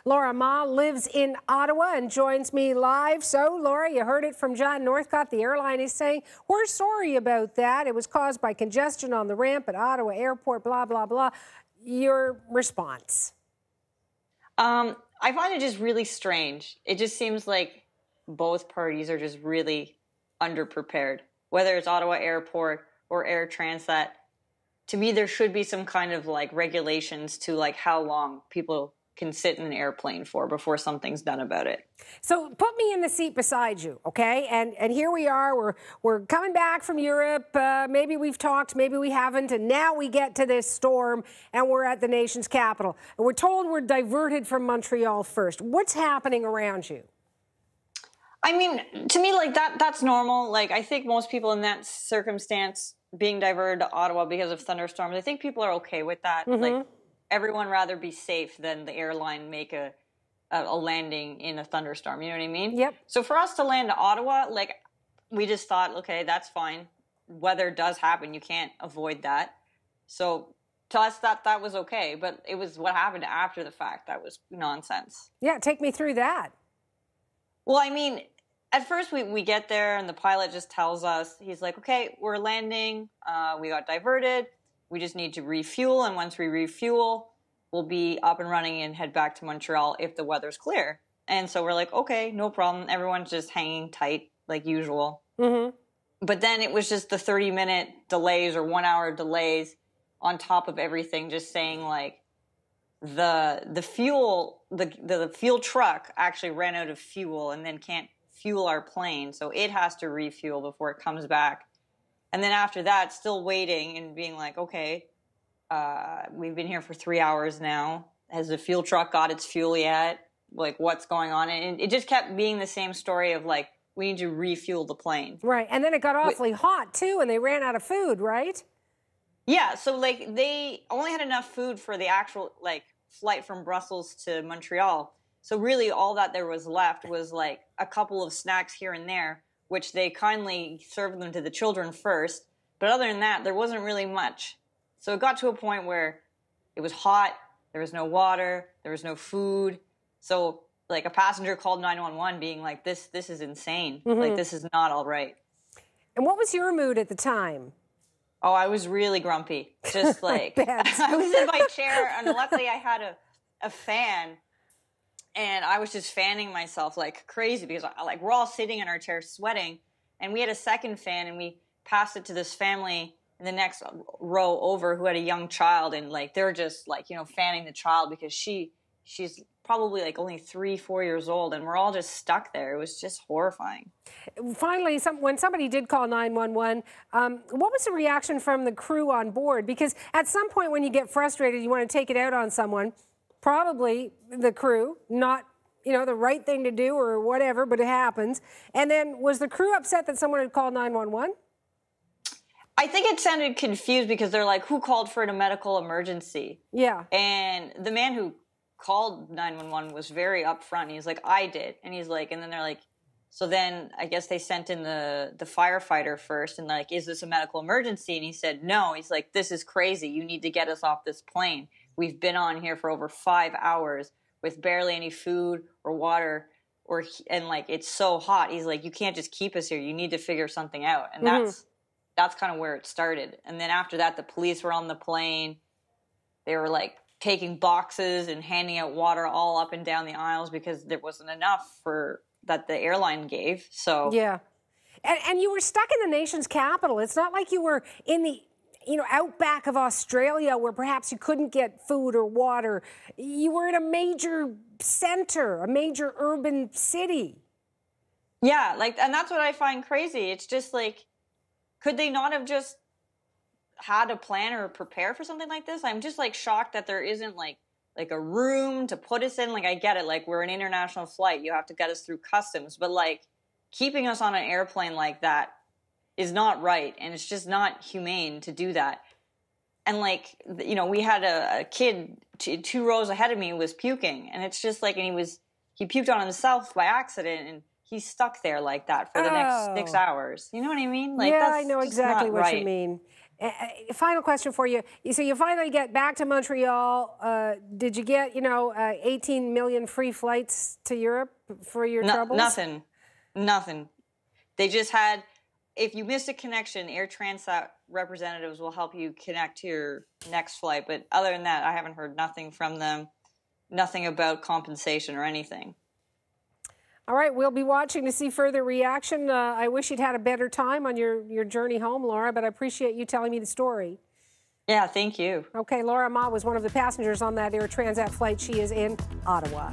Laura Ma lives in Ottawa and joins me live. So, Laura, you heard it from John Northcott. The airline is saying, we're sorry about that. It was caused by congestion on the ramp at Ottawa Airport, blah, blah, blah. Your response? I find it just really strange. It just seems like both parties are just really underprepared, whether it's Ottawa Airport or Air Transat. To me, there should be some kind of like regulations to like how long people can sit in an airplane for before something's done about it. So put me in the seat beside you, okay? And here we are. We're coming back from Europe. Maybe we've talked, maybe we haven't, and now we get to this storm, and we're at the nation's capital. And we're told we're diverted from Montreal first. What's happening around you? I mean, to me, like that's normal. Like I think most people in that circumstance being diverted to Ottawa because of thunderstorms, I think people are okay with that. Mm-hmm. Like everyone rather be safe than the airline make a landing in a thunderstorm. You know what I mean? Yep. So for us to land to Ottawa, like we just thought, okay, that's fine. Weather does happen. You can't avoid that. So to us, that was okay. But it was what happened after the fact that was nonsense. Yeah, take me through that. Well, I mean, at first we get there and the pilot just tells us, he's like, okay, we're landing. We got diverted. We just need to refuel. And once we refuel, we'll be up and running and head back to Montreal if the weather's clear. And so we're like, okay, no problem. Everyone's just hanging tight like usual. Mm-hmm. But then it was just the 30-minute delays or 1 hour delays on top of everything, just saying like the fuel truck actually ran out of fuel and then can't fuel our plane, so it has to refuel before it comes back. And then after that, still waiting and being like, okay, we've been here for 3 hours now. Has the fuel truck got its fuel yet? Like, what's going on? And it just kept being the same story of like, we need to refuel the plane. Right, and then it got awfully hot too, and they ran out of food, right? Yeah, so like they only had enough food for the actual like flight from Brussels to Montreal. So really all that there was left was like a couple of snacks here and there, which they kindly served them to the children first. But other than that, there wasn't really much. So it got to a point where it was hot, there was no water, there was no food. So like a passenger called 911 being like, this is insane. Mm-hmm. Like this is not all right. And what was your mood at the time? Oh, I was really grumpy. Just like, I was in my chair and luckily I had a fan. And I was just fanning myself like crazy because like we're all sitting in our chairs sweating, and we had a second fan and we passed it to this family in the next row over who had a young child, and like they're just like, you know, fanning the child because she's probably like only 3-4 years old, and we're all just stuck there. It was just horrifying. Finally, when somebody did call 911, what was the reaction from the crew on board? Because at some point when you get frustrated, you want to take it out on someone. Probably the crew, not, you know, the right thing to do or whatever, but it happens. And then was the crew upset that someone had called 911? I think it sounded confused because they're like, who called for a medical emergency? Yeah. And the man who called 911 was very upfront. He's like, I did. And he's like, and then they're like, so then I guess they sent in the firefighter first and like, is this a medical emergency? And he said, no. He's like, this is crazy. You need to get us off this plane. We've been on here for over 5 hours with barely any food or water, and like it's so hot. He's like, you can't just keep us here. You need to figure something out. And that's kind of where it started. And then after that, the police were on the plane. They were like taking boxes and handing out water all up and down the aisles because there wasn't enough that the airline gave. So yeah, and you were stuck in the nation's capital. It's not like you were in the outback of Australia where perhaps you couldn't get food or water. You were in a major center, a major urban city. Yeah, like, and that's what I find crazy. It's just like, could they not have just had a plan or prepare for something like this? I'm just like shocked that there isn't like a room to put us in. Like, I get it. Like, we're an international flight. You have to get us through customs. But like keeping us on an airplane like that is not right, and it's just not humane to do that. And like, you know, we had a kid 2 rows ahead of me who was puking, and it's just like, and he puked on himself by accident, and he's stuck there like that for the next 6 hours. You know what I mean? Like, yeah, that's I know exactly what you mean. Final question for you. So you finally get back to Montreal. Did you get, 18 million free flights to Europe for your troubles? Nothing. They just had, if you missed a connection, Air Transat representatives will help you connect to your next flight. But other than that, I haven't heard nothing from them, nothing about compensation or anything. All right, we'll be watching to see further reaction. I wish you'd had a better time on your journey home, Laura, but I appreciate you telling me the story. Yeah, thank you. Okay, Laura Ma was one of the passengers on that Air Transat flight. She is in Ottawa.